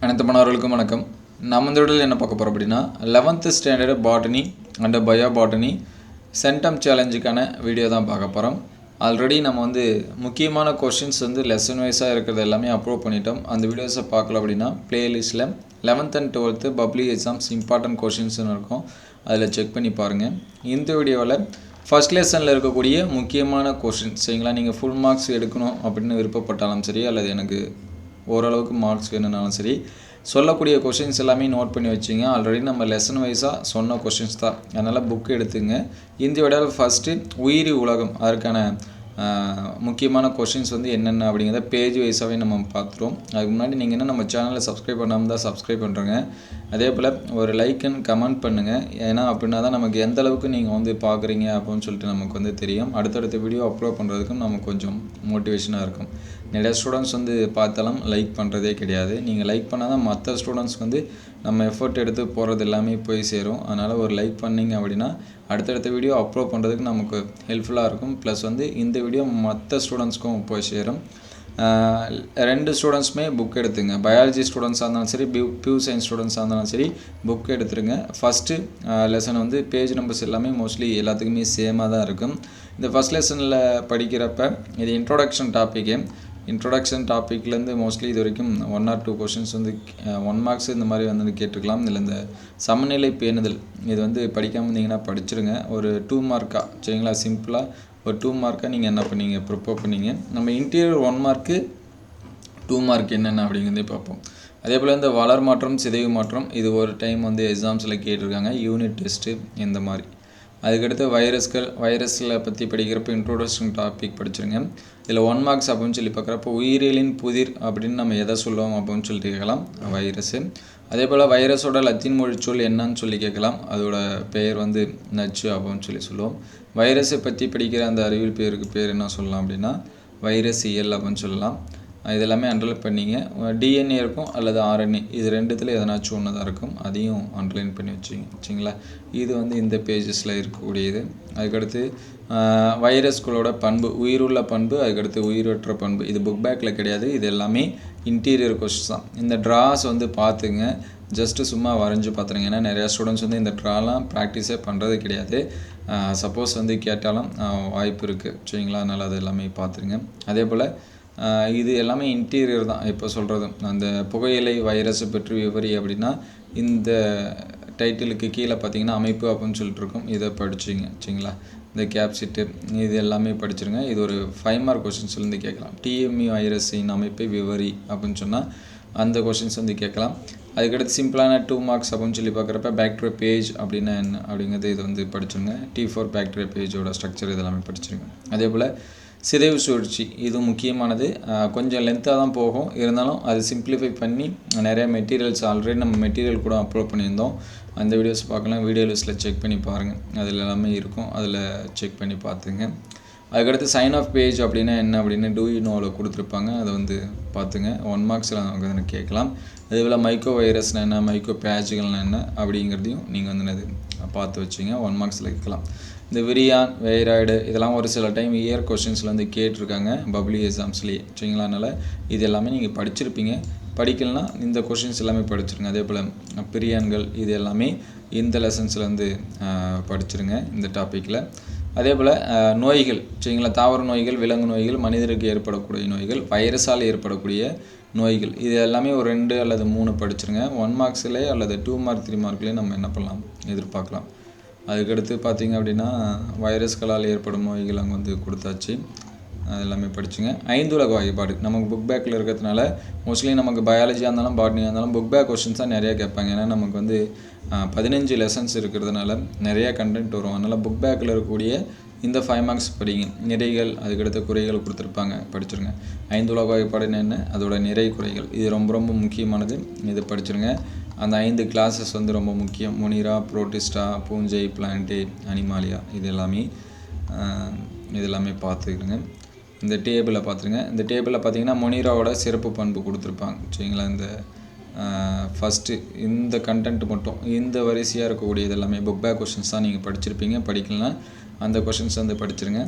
அனைத்து மாணவர்களுக்கும் வணக்கம். நம்ம இந்த வீடியோவில் என்ன பார்க்க போகிறோம் அப்படின்னா 11th standard botany and bio botany centum சேலஞ்சுக்கான வீடியோ தான் பார்க்க போகிறோம். ஆல்ரெடி நம்ம முக்கியமான கொஷின்ஸ் லெசன் வைஸாக இருக்கிறது எல்லாமே அப்லோட் பண்ணிட்டோம். அந்த வீடியோஸை பார்க்கல அப்படின்னா பிளேலிஸ்ட்டில் 11th and 12th public exams important கொஷின்ஸ்னு இருக்கும், அதில் செக் பண்ணி பாருங்கள். இந்த வீடியோவில் ஃபஸ்ட் லெசனில் இருக்கக்கூடிய முக்கியமான கொஷின்ஸ் சரிங்களா, நீங்கள் ஃபுல் மார்க்ஸ் எடுக்கணும் அப்படின்னு விருப்பப்பட்டாலும் சரி, அல்லது எனக்கு ஓரளவுக்கு மார்க்ஸ் வேணும்னாலும் சரி, சொல்லக்கூடிய கொஷின்ஸ் எல்லாமே நோட் பண்ணி வச்சிங்க. ஆல்ரெடி நம்ம லெசன் வைஸாக சொன்ன கொஷின்ஸ் தான், அதனால் புக் எடுத்துங்க. இந்த விட ஃபஸ்ட்டு உயிரி உலகம் அதற்கான முக்கியமான கொஷின்ஸ் என்னென்ன அப்படிங்கிறத பேஜ் வைஸாகவே நம்ம பார்த்துருவோம். அதுக்கு முன்னாடி நீங்கள் என்ன நம்ம சேனலை சப்ஸ்கிரைப் பண்ணாமல் தான் சப்ஸ்கிரைப் பண்ணுறேங்க. அதே போல் ஒரு லைக் அண்ட் கமெண்ட் பண்ணுங்கள். ஏன்னா அப்படின்னா தான் நமக்கு எந்த அளவுக்கு நீங்கள் பார்க்குறீங்க அப்படின்னு சொல்லிட்டு நமக்கு தெரியும். அடுத்தடுத்த வீடியோ அப்லோட் பண்ணுறதுக்கும் நமக்கு கொஞ்சம் மோட்டிவேஷனாக இருக்கும். நிறையா ஸ்டூடெண்ட்ஸ் பார்த்தாலும் லைக் பண்ணுறதே கிடையாது. நீங்கள் லைக் பண்ணால் தான் மற்ற ஸ்டூடெண்ட்ஸ் நம்ம எஃபர்ட் எடுத்து போகிறது எல்லாமே போய் சேரும். அதனால் ஒரு லைக் பண்ணிங்க அப்படின்னா அடுத்தடுத்த வீடியோ அப்லோட் பண்ணுறதுக்கு நமக்கு ஹெல்ப்ஃபுல்லாக இருக்கும். ப்ளஸ் இந்த வீடியோ மற்ற ஸ்டூடெண்ட்ஸ்க்கும் போய் சேரும். 2 ஸ்டூடெண்ட்ஸுமே புக் எடுத்துங்க. பயாலஜி ஸ்டூடெண்ட்ஸாக இருந்தாலும் சரி, பியூர் சயின்ஸ் ஸ்டூடெண்ட்ஸாக இருந்தாலும் சரி, புக் எடுத்துருங்க. ஃபஸ்ட்டு லெசன் பேஜ் நம்பர்ஸ் எல்லாமே மோஸ்ட்லி எல்லாத்துக்குமே சேமாக தான் இருக்கும். இந்த ஃபஸ்ட் லெசனில் படிக்கிறப்ப இது இன்ட்ரோடக்ஷன் டாப்பிக்லேருந்து மோஸ்ட்லி இது வரைக்கும் 1 or 2 கொஷின்ஸ் 1 மார்க்ஸ் இந்த மாதிரி கேட்டிருக்கலாம். இதில் இந்த சமநிலை பேணுதல் இது படிக்காமல் இருந்தீங்கன்னா படிச்சிருங்க. ஒரு 2 மார்க்காக சரிங்களா, சிம்பிளாக ஒரு 2 மார்க்காக நீங்கள் என்ன பண்ணீங்க ப்ரிப்பேர் பண்ணீங்க. நம்ம இன்டீரியர் 1 மார்க்கு 2 மார்க் என்னென்ன அப்படிங்கிறதே பார்ப்போம். அதே போல் இந்த வளர் மாற்றம் சிதைவு மாற்றம் இது ஒரு டைம் எக்ஸாம்ஸில் கேட்டிருக்காங்க, யூனிட் டெஸ்ட்டு இந்த மாதிரி. அதுக்கடுத்து வைரஸில் பற்றி படிக்கிறப்ப இன்ட்ரோடக்ஷன் டாபிக் படிச்சிருங்க. இதில் 1 மார்க்ஸ் அப்படின்னு சொல்லி பார்க்குறப்போ உயிரியலின் புதிர் அப்படின்னு நம்ம எதை சொல்லுவோம் அப்படின்னு சொல்லிட்டு கேட்கலாம், வைரஸு. அதே போல் வைரஸோட லத்தீன் மொழி சொல் என்னன்னு சொல்லி கேட்கலாம், அதோட பெயர் நச்சு அப்படின்னு சொல்லுவோம். வைரஸை பற்றி படிக்கிற அந்த அறிவியல் பேர் என்ன சொல்லலாம் அப்படின்னா வைரஸியல் அப்படின்னு சொல்லலாம். இதெல்லாமே அண்டர்லைன் பண்ணிங்க. டிஎன்ஏ இருக்கும் அல்லது ஆர்என்ஏ, இது ரெண்டுத்தில் எதனாச்சும் ஒன்று தான் இருக்கும், அதையும் அண்டர்லைன் பண்ணி வச்சுங்க சரிங்களா. இது இந்த பேஜஸில் இருக்கக்கூடியது. அதுக்கடுத்து வைரஸ்களோட பண்பு, உயிருள்ள பண்பு, அதுக்கடுத்து உயிரற்ற பண்பு. இது புக் பேக்கில் கிடையாது, இது எல்லாமே இன்டீரியர் கொஸ்டின்ஸ் தான். இந்த ட்ராஸ் பார்த்துங்க, ஜஸ்ட்டு சும்மா வரைஞ்சி பார்த்துருங்க. ஏன்னா நிறையா ஸ்டூடெண்ட்ஸ் இந்த ட்ராலாம் ப்ராக்டிஸே பண்ணுறது கிடையாது. சப்போஸ் கேட்டாலும் வாய்ப்பு இருக்குது சரிங்களா, அதனால் அது எல்லாமே பார்த்துருங்க. அதே போல் இது எல்லாமே இன்டீரியர் தான். இப்போ சொல்கிறது அந்த புகையிலை வைரஸை பற்றி விவரி அப்படின்னா இந்த டைட்டிலுக்கு கீழே பார்த்தீங்கன்னா அமைப்பு அப்படின்னு சொல்லிட்டு இருக்கும், இதை படிச்சிங்க சரிங்களா. இந்த கேப்சிட்டு இது எல்லாமே படிச்சிருங்க. இது ஒரு 5 மார்க் கொஷின்ஸ்லேருந்து கேட்கலாம். டிஎம்இ வைரஸின் அமைப்பை விவரி அப்படின்னு சொன்னால் அந்த கொஷின்ஸ் கேட்கலாம். அதுக்கடுத்து சிம்பிளான 2 மார்க்ஸ் அப்படின்னு சொல்லி பார்க்குறப்ப பாக்டீரியா பேஜ் அப்படின்னா என்ன அப்படிங்கிறது இது படிச்சுருங்க. T4 பாக்டீரியா பேஜோட ஸ்ட்ரக்சர் இதெல்லாமே படிச்சிருங்க. அதே போல் சிதைவு சுழற்சி இது முக்கியமானது. கொஞ்சம் லென்த்தாக தான் போகும், இருந்தாலும் அது சிம்பிளிஃபை பண்ணி நிறைய மெட்டீரியல்ஸ் ஆல்ரெடி நம்ம மெட்டீரியல் கூட அப்லோட் பண்ணியிருந்தோம். அந்த வீடியோஸ் பார்க்கலாம், வீடியோ லிஸ்ட்டில் செக் பண்ணி பாருங்கள், அதில் எல்லாமே இருக்கும், அதில் செக் பண்ணி பார்த்துங்க. அதுக்கடுத்து சைன் ஆஃப் பேஜ் அப்படின்னா என்ன அப்படின்னு டூ யூ நோவில் கொடுத்துருப்பாங்க, அதை பார்த்துங்க. 1 மார்க்ஸில் நமக்கு கேட்கலாம். அதேபோல் மைக்ரோ வைரஸ்னால் என்ன, மைக்ரோ பேட்சுகள்னால் என்ன அப்படிங்கிறதையும் நீங்கள் பார்த்து வச்சிங்க, 1 மார்க்ஸில் கேட்கலாம். இந்த விரியான் வைராய்டு இதெல்லாம் ஒரு சில டைம் இயர் கொஷின்ஸில் கேட்டிருக்காங்க பப்ளிக் எக்ஸாம்ஸ்லேயே சரிங்களா. அதனால் இது எல்லாமே நீங்கள் படிச்சிருப்பீங்க. படிக்கலைன்னா இந்த கொஷின்ஸ் எல்லாமே படிச்சிருங்க. அதே போல் பிரியான்கள் இது எல்லாமே இந்த லெசன்ஸில் படிச்சிருங்க இந்த டாப்பிக்கில். அதே போல் நோய்கள் சரிங்களா, தாவர நோய்கள், விலங்கு நோய்கள், மனிதருக்கு ஏற்படக்கூடிய நோய்கள், வைரஸால் ஏற்படக்கூடிய நோய்கள், இது எல்லாமே ஒரு 2 அல்லது 3 படிச்சிருங்க. 1 மார்க்ஸ்லேயே அல்லது 2 மார்க் 3 மார்க்லேயே நம்ம என்ன பண்ணலாம் எதிர்பார்க்கலாம். அதுக்கடுத்து பார்த்திங்க அப்படின்னா வைரஸ்களால் ஏற்படும் நோய்கள் அங்கே கொடுத்தாச்சு, அது எல்லாமே படிச்சுங்க. 5 உலக வகைப்பாடு நமக்கு புக் பேக்கில் இருக்கிறதுனால மோஸ்ட்லி நமக்கு பயாலஜியாக இருந்தாலும் பாட்னியாக இருந்தாலும் புக் பேக் கொஷின்ஸ் தான் நிறையா கேட்பாங்க. ஏன்னா நமக்கு 15 லெசன்ஸ் இருக்கிறதுனால நிறைய கண்டென்ட் வரும். அதனால் புக் பேக்கில் இருக்கக்கூடிய இந்த 5 மார்க்ஸ் படிங்க. நிறைகள் அதுக்கடுத்த குறைகள் கொடுத்துருப்பாங்க, படிச்சிருங்க. 5 உலக வகைப்பாடுன்னு என்ன, அதோட நிறை குறைகள் இது ரொம்ப ரொம்ப முக்கியமானது, இது படிச்சிருங்க. அந்த 5 கிளாஸஸ் ரொம்ப முக்கியம். மொனிரா, புரோட்டிஸ்டா, பூஞ்சை, பிளான்டே, அனிமாலியா இது எல்லாமே பார்த்துக்கிடுங்க. இந்த டேபிளில் பார்த்துருங்க. இந்த டேபிளில் பார்த்தீங்கன்னா மொனிராவோட சிறப்பு பண்பு கொடுத்துருப்பாங்க சரிங்களா. இந்த ஃபஸ்ட்டு இந்த கண்டென்ட் மட்டும் இந்த வரிசையாக இருக்கக்கூடிய இது எல்லாமே புக் பேக் கொஷின்ஸ் தான் நீங்கள் படிச்சிருப்பீங்க. படிக்கலாம் அந்த கொஷின்ஸ் படிச்சிருங்க.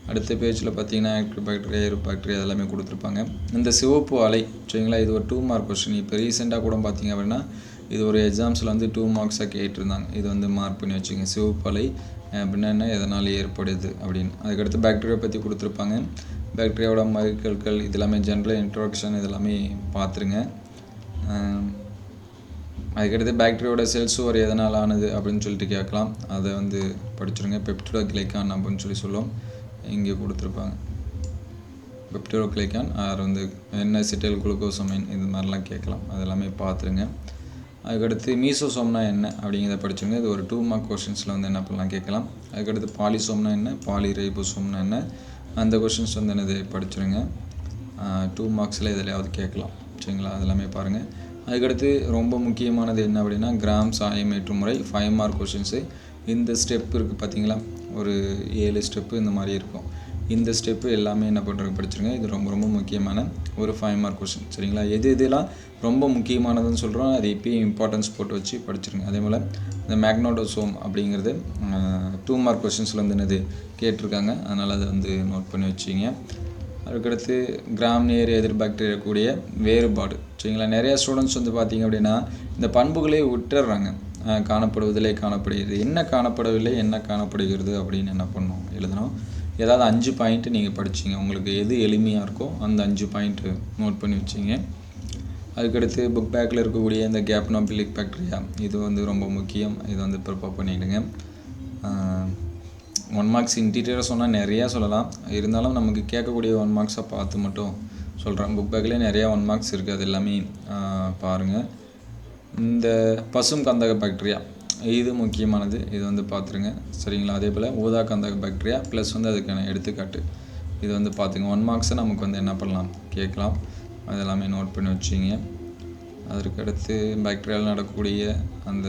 அடுத்த பேஜில் பார்த்தீங்கன்னா ஆக்டிவ் பாக்டீரியா, ஏரோபாக்டீரியா அதெல்லாமே கொடுத்துருப்பாங்க. இந்த சிவப்பு அலை சரிங்களா, இது ஒரு 2 மார்க் கொஸ்டின். இப்போ ரீசெண்டாக கூட பார்த்தீங்க அப்படின்னா இது ஒரு எக்ஸாம்ஸில் வந்து 2 மார்க்ஸாக கேட்டிருந்தாங்க. இது வந்து மார்க் பண்ணி வச்சுங்க. சிவப்பு அலை அப்படின்னா என்ன, எதனால் ஏற்படுது அப்படின்னு. அதுக்கடுத்து பாக்டீரியா பற்றி கொடுத்துருப்பாங்க. பாக்டீரியாவோட மகிழ்கற்கள் இதெல்லாமே ஜென்ரல் இன்ட்ரோடக்ஷன் இதெல்லாமே பார்த்துருங்க. அதுக்கடுத்து பாக்டீரியாவோட செல் சுவர் எதனால் ஆனது அப்படின்னு சொல்லிட்டு கேட்கலாம். அதை வந்து படிச்சுருங்க. பெப்டிடோகிளைக்கான் அப்படின்னு சொல்லுவோம். இங்கே கொடுத்துருப்பாங்க. பெப்டிடோகிளைக்கான் வந்து என்ன சிட்டைல் குளுக்கோசமைன் இது மாதிரிலாம் கேட்கலாம். அதெல்லாமே பார்த்துருங்க. அதுக்கடுத்து மீசோசோம்னா என்ன அப்படிங்கிறத படிச்சுங்க. இது ஒரு 2 மார்க் கொஷின்ஸில் வந்து என்ன பண்ணலாம் கேட்கலாம். அதுக்கடுத்து பாலிசோம்னா என்ன, பாலிரைபோசோம்னா என்ன, அந்த கொஷின்ஸ் வந்து என்னது படிச்சுருங்க. 2 மார்க்ஸில் எதுலையாவது கேட்கலாம் சரிங்களா, அதெல்லாமே பாருங்கள். அதுக்கடுத்து ரொம்ப முக்கியமானது என்ன அப்படின்னா கிராம் சாயம் ஏற்றும் முறை 5 மார்க் கொஷின்ஸு. இந்த ஸ்டெப் இருக்குது பார்த்தீங்களா, ஒரு 7 ஸ்டெப்பு இந்த மாதிரி இருக்கும். இந்த ஸ்டெப்பு எல்லாமே என்ன பண்ணுறது படிச்சுருங்க. இது ரொம்ப ரொம்ப முக்கியமான ஒரு 5 மார்க் கொஷின் சரிங்களா. எதெல்லாம் ரொம்ப முக்கியமானதுன்னு சொல்கிறோம் அது இப்போயும் இம்பார்ட்டன்ஸ் போட்டு வச்சு படிச்சுருங்க. அதே போல் இந்த மேக்னோடோசோம் அப்படிங்கிறது 2 மார்க் கொஷின்ஸில் வந்து என்னது கேட்டிருக்காங்க. அதனால் அதை வந்து நோட் பண்ணி வச்சிங்க. அதுக்கடுத்து கிராம் நேர் எதிர் பாக்டீரியா கூடிய வேறுபாடு சரிங்களா. நிறையா ஸ்டூடெண்ட்ஸ் வந்து பார்த்திங்க அப்படின்னா இந்த பண்புகளே விட்டுடுறாங்க. காணப்படுவதில்லை, காணப்படுகிறது, என்ன காணப்படவில்லை, என்ன காணப்படுகிறது அப்படின்னு என்ன பண்ணணும் எழுதணும். ஏதாவது 5 பாயிண்ட்டு நீங்கள் படிச்சிங்க. உங்களுக்கு எது எளிமையாக இருக்கோ அந்த 5 பாயிண்ட்டு நோட் பண்ணி வச்சிங்க. அதுக்கடுத்து புக் பேக்கில் இருக்கக்கூடிய இந்த கேப்னோபிலிக் பாக்டீரியா இது வந்து ரொம்ப முக்கியம். இது வந்து ப்ரிப்பேர் பண்ணிவிடுங்க. 1 மார்க்ஸ் இன்டீரியராக சொன்னால் நிறையா சொல்லலாம். இருந்தாலும் நமக்கு கேட்கக்கூடிய 1 மார்க்ஸாக பார்த்து மட்டும் சொல்கிறேன். புக் பேக்கிலே நிறையா 1 மார்க்ஸ் இருக்குது. அது எல்லாமே பாருங்கள். இந்த பசும் கந்தக பாக்டீரியா இது முக்கியமானது. இது வந்து பார்த்துருங்க சரிங்களா. அதே போல் ஊதா கந்தக பாக்டீரியா ப்ளஸ் வந்து அதுக்கான எடுத்துக்காட்டு இது வந்து பார்த்துங்க. 1 மார்க்ஸை நமக்கு வந்து என்ன பண்ணலாம் கேட்கலாம். அதெல்லாமே நோட் பண்ணி வச்சிங்க. அதற்கடுத்து பாக்டீரியாவில் நடக்கக்கூடிய அந்த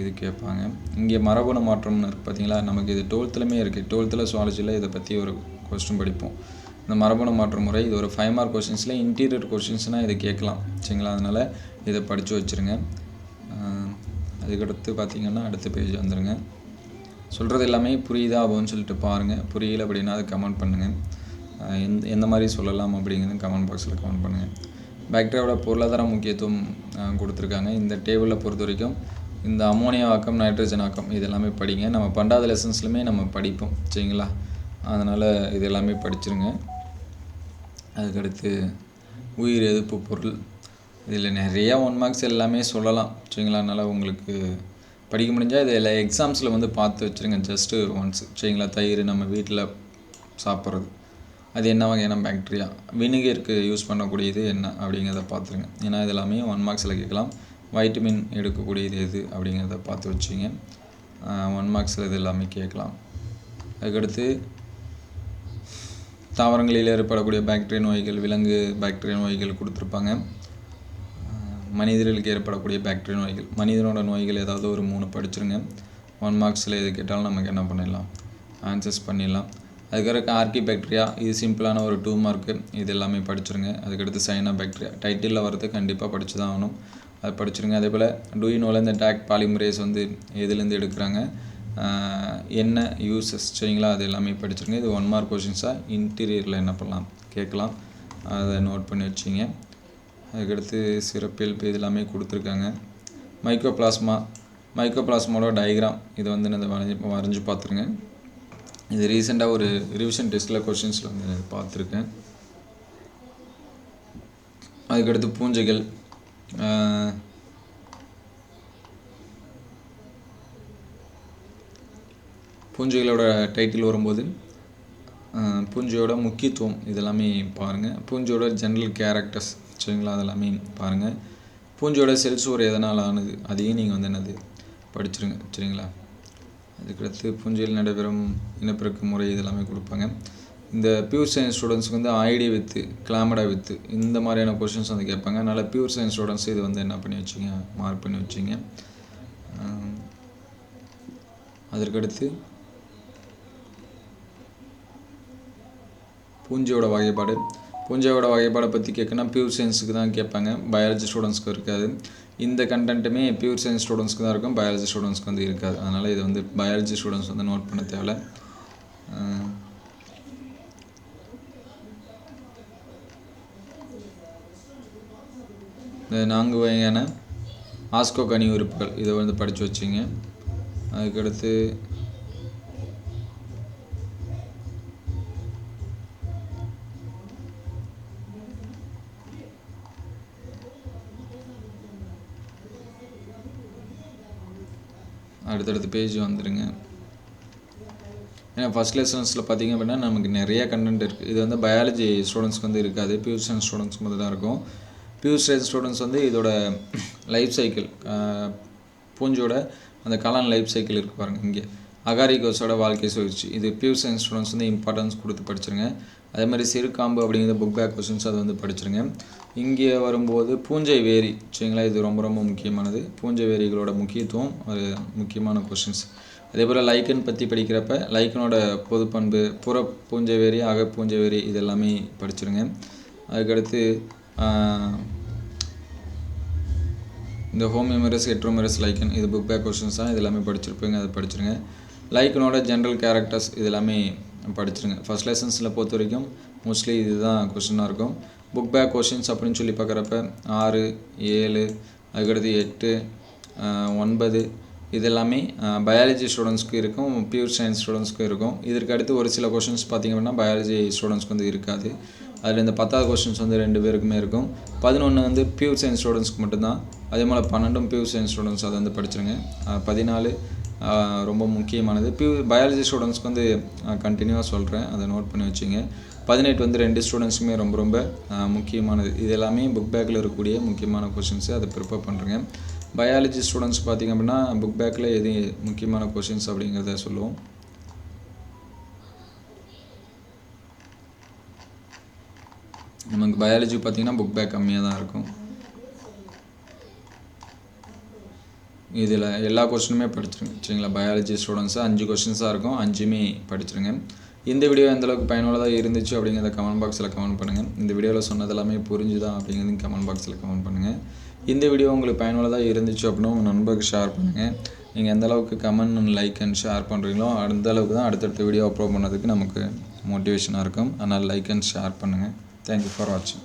இது கேட்பாங்க. இங்கே மரபணு மாற்றம்னு இருக்குது பார்த்தீங்களா, நமக்கு இது 12th இருக்குது. 12th சுவாலஜியில் இதை பற்றி ஒரு கொஸ்டின் படிப்போம். இந்த மரபணு மாற்ற முறை இது ஒரு 5 மார்க் கொஷின்ஸில் இன்டீரியர் கொஷின்ஸ்னால் இது கேட்கலாம் சரிங்களா. அதனால் இதை படித்து வச்சுருங்க. அதுக்கடுத்து பார்த்திங்கன்னா அடுத்த பேஜ் வந்துடுங்க. சொல்கிறது எல்லாமே புரியுதா அப்படின்னு சொல்லிட்டு பாருங்கள். புரியல அப்படின்னா அதை கமெண்ட் பண்ணுங்கள். எந்த மாதிரி சொல்லலாம் அப்படிங்கிறது கமெண்ட் பாக்ஸில் கமெண்ட் பண்ணுங்கள். பாக்டீரியாவோட பொருளாதார முக்கியத்துவம் கொடுத்துருக்காங்க. இந்த டேபிளில் பொறுத்த வரைக்கும் இந்த அமோனியா ஆக்கம், நைட்ரஜன் ஆக்கம் இது எல்லாமே படிங்க. நம்ம 12th லெசன்ஸ்லையுமே நம்ம படிப்போம் சரிங்களா. அதனால் இது எல்லாமே படிச்சுருங்க. அதுக்கடுத்து உயிர் எதிர்ப்பு பொருள் இதில் நிறையா 1 மார்க்ஸ் எல்லாமே சொல்லலாம் சரிங்களா. அதனால் உங்களுக்கு படிக்க முடிஞ்சால் இதில் எக்ஸாம்ஸில் வந்து பார்த்து வச்சுருங்க. ஜஸ்ட்டு ஒன்ஸ் சரிங்களா. தயிர் நம்ம வீட்டில் சாப்பிட்றது அது என்ன வகையான பாக்டீரியா, வினிகருக்கு யூஸ் பண்ணக்கூடியது என்ன அப்படிங்கிறத பார்த்துருங்க. ஏன்னா இது எல்லாமே 1 மார்க்ஸில் கேட்கலாம். வைட்டமின் எடுக்கக்கூடியது எது அப்படிங்கிறத பார்த்து வச்சிங்க. 1 மார்க்ஸில் இது எல்லாமே கேட்கலாம். அதுக்கடுத்து தாவரங்களில் ஏற்படக்கூடிய பாக்டீரியா நோய்கள், விலங்கு பாக்டீரியா நோய்கள் கொடுத்துருப்பாங்க. மனிதர்களுக்கு ஏற்படக்கூடிய பாக்டீரியா நோய்கள், மனிதனோட நோய்கள் ஏதாவது ஒரு 3 படிச்சுருங்க. 1 மார்க்ஸில் எது கேட்டாலும் நமக்கு என்ன பண்ணிடலாம், ஆன்சர்ஸ் பண்ணிடலாம். அதுக்கடுத்து ஆர்கி பாக்டீரியா இது சிம்பிளான ஒரு 2 மார்க்கு. இது எல்லாமே படிச்சுருங்க. அதுக்கடுத்து சைனா பாக்டீரியா டைட்டிலில் வரது கண்டிப்பாக படித்து தான் ஆகணும். அது படிச்சுருங்க. அதே போல் டூயினோவில் இந்த டாக் பாலிமரேஸ் வந்து எதுலேருந்து எடுக்கிறாங்க, என்ன யூசஸ் சரிங்களா, அது எல்லாமே படிச்சுருங்க. இது 1 மார்க் கொஷின்ஸாக இன்டீரியரில் என்ன பண்ணலாம் கேட்கலாம். அதை நோட் பண்ணி வச்சிங்க. அதுக்கடுத்து சிறப்பியல்பு இது எல்லாமே கொடுத்துருக்காங்க. மைக்ரோபிளாஸ்மாவோட டயக்ராம் இது வந்து நான் வரைஞ்சி பார்த்துருங்க. இது ரீசெண்டாக ஒரு ரிவிஷன் டெஸ்ட்டில் கொஷின்ஸில் வந்து பார்த்துருக்கேன். அதுக்கடுத்து பூஞ்சைகள், பூஞ்சைகளோட டைட்டில் வரும்போது பூஞ்சையோட முக்கியத்துவம் இதெல்லாமே பாருங்கள். பூஞ்சையோட ஜென்ரல் கேரக்டர்ஸ் சரிங்களா, அதெல்லாமே பாருங்கள். பூஞ்சையோட செல் சுவர் எதனால் ஆனது அதையும் நீங்கள் வந்து என்னது படிச்சுருங்க சரிங்களா. அதுக்கடுத்து பூஞ்சையில் நடைபெறும் இனப்பெருக்க முறை இதெல்லாமே கொடுப்பாங்க. இந்த பியூர் சயின்ஸ் ஸ்டூடெண்ட்ஸுக்கு வந்து ஐடி வித்து, கிளாமடா வித்து இந்த மாதிரியான கொஷின்ஸ் வந்து கேட்பாங்க. அதனால் பியூர் சயின்ஸ் ஸ்டூடெண்ட்ஸ் இது வந்து என்ன பண்ணி வச்சிங்க, மார்க் பண்ணி வச்சிங்க. அதற்கடுத்து பூஞ்சையோட வகைப்பாடை பற்றி கேட்கணும். பியூர் சயின்ஸுக்கு தான் கேட்பாங்க, பயாலஜி ஸ்டூடெண்ட்ஸ்க்கு இருக்காது. இந்த கண்டென்ட்டுமே பியூர் சயின்ஸ் ஸ்டூடெண்ட்ஸ்க்கு தான் இருக்கும், பயாலஜி ஸ்டூடெண்ட்ஸ்க்கு வந்து இருக்காது. அதனால் இது வந்து பயாலஜி ஸ்டூடெண்ட்ஸ் வந்து நோட் பண்ண தேவை. இந்த 4 வகையான ஆஸ்கோ கனி உறுப்புகள் இதை வந்து படித்து வச்சிங்க. அதுக்கடுத்து அடுத்தடுத்த பேஜ் வந்துடுங்க. ஏன்னா ஃபஸ்ட் லெசன்ஸில் பார்த்திங்க அப்படின்னா நமக்கு நிறைய கண்டென்ட் இருக்குது. இது வந்து பயாலஜி ஸ்டூடெண்ட்ஸ்க்கு வந்து இருக்காது, பியூர் சயின்ஸ் ஸ்டூடெண்ட்ஸ்க்கு மட்டும் தான் இருக்கும். பியூர் சயின்ஸ் ஸ்டூடெண்ட்ஸ் வந்து இதோட லைஃப் சைக்கிள், பூஞ்சோட அந்த காளான் லைஃப் சைக்கிள் இருக்குது பாருங்கள், இங்கே அகாரிகோஸோட வாழ்க்கை சுழற்சி, இது பியூர் சயின்ஸ் ஸ்டூடெண்ட்ஸ் வந்து இம்பார்ட்டன்ஸ் கொடுத்து படிச்சிருங்க. அதே மாதிரி சிறுகாம்பு அப்படிங்கிற புக் பேக் கொஸ்டின்ஸ் அதை வந்து படிச்சிருங்க. இங்கே வரும்போது பூஞ்சை வேரி, சரிங்களா, இது ரொம்ப ரொம்ப முக்கியமானது. பூஞ்சை வேரிகளோட முக்கியத்துவம் ஒரு முக்கியமான கொஸ்டின்ஸ். அதே போல் லைக்கன் பற்றி படிக்கிறப்ப லைக்கனோட பொது பண்பு, புற பூஞ்சை வேரி, அக பூஞ்சை வேரி, இது எல்லாமே படிச்சிருங்க. அதுக்கடுத்து இந்த ஹோமியோமெரஸ், ஹெட்ரோமெரஸ், லைக்கன், இது புக் பேக் கொஸ்டின்ஸ் தான், இது எல்லாமே படிச்சிருப்பீங்க, அதை படிச்சிருங்க. லைக்கனோட ஜென்ரல் கேரக்டர்ஸ் இது எல்லாமே படிச்சிருங்க. ஃபஸ்ட் லெசன்ஸில் பொறுத்த வரைக்கும் மோஸ்ட்லி இதுதான் கொஸ்டினாக இருக்கும். புக் பேக் கொஸ்டின்ஸ் அப்படின்னு சொல்லி பார்க்குறப்ப 6, 7, அதுக்கடுத்து 8, 9 இது எல்லாமே பயாலஜி ஸ்டூடெண்ட்ஸ்க்கு இருக்கும், பியூர் சயின்ஸ் ஸ்டூடெண்ட்ஸ்க்கு இருக்கும். இதற்கு அடுத்து ஒரு சில கொஸ்டின்ஸ் பார்த்திங்க அப்படின்னா பயாலஜி ஸ்டூடெண்ட்ஸ்க்கு வந்து இருக்காது. அதில் இந்த 10வது கொஸ்டின்ஸ் வந்து 2 பேருக்குமே இருக்கும். 11 வந்து பியூர் சயின்ஸ் ஸ்டூடெண்ட்ஸ்க்கு மட்டும்தான். அதே போல் 12 பியூர் சயின்ஸ் ஸ்டூடெண்ட்ஸ் அதை வந்து படிச்சிருங்க. 14 ரொம்ப முக்கியமானது. பயாலஜி ஸ்டூடெண்ட்ஸ்க்கு வந்து கண்டினியூவாக சொல்கிறேன், அதை நோட் பண்ணி வச்சுங்க. 18 வந்து 2 ஸ்டூடெண்ட்ஸுமே ரொம்ப ரொம்ப முக்கியமானது. இது எல்லாமே புக் பேக்கில் இருக்கக்கூடிய முக்கியமான கொஸ்டின்ஸு, அதை ப்ரிப்பேர் பண்ணுறேங்க. பயாலஜி ஸ்டூடெண்ட்ஸ் பார்த்திங்க அப்படின்னா புக் பேக்கில் எது முக்கியமான கொஸ்டின்ஸ் அப்படிங்கிறத சொல்லுவோம். நமக்கு பயாலஜி பார்த்திங்கன்னா புக் பேக் கம்மியாக தான் இருக்கும். இதில் எல்லா கொஸ்டினுமே படிச்சிருங்க, சரிங்களா. பயாலஜி ஸ்டூடெண்ட்ஸு 5 கொஸ்டின்ஸாக இருக்கும், 5மே படிச்சிருங்க. இந்த வீடியோ எந்தளவுக்கு பயனுள்ளதாக இருந்துச்சு அப்படிங்கிறத கமெண்ட் பாக்ஸில் கமெண்ட் பண்ணுங்கள். இந்த வீடியோவில் சொன்னது எல்லாமே புரிஞ்சுதா அப்படிங்கிறது கமெண்ட் பாக்ஸில் கமெண்ட் பண்ணுங்கள். இந்த வீடியோ உங்களுக்கு பயனுள்ளதாக இருந்துச்சு அப்படின்னா உங்கள் நண்பருக்கு ஷேர் பண்ணுங்கள். நீங்கள் எந்தளவுக்கு comment and like and share பண்ணுறீங்களோ அந்த அளவுக்கு தான் அடுத்தடுத்த வீடியோ அப்லோட் பண்ணதுக்கு நமக்கு மோட்டிவேஷனாக இருக்கும். அதனால் லைக் அண்ட் ஷேர் பண்ணுங்கள். தேங்க்யூ ஃபார் வாட்சிங்.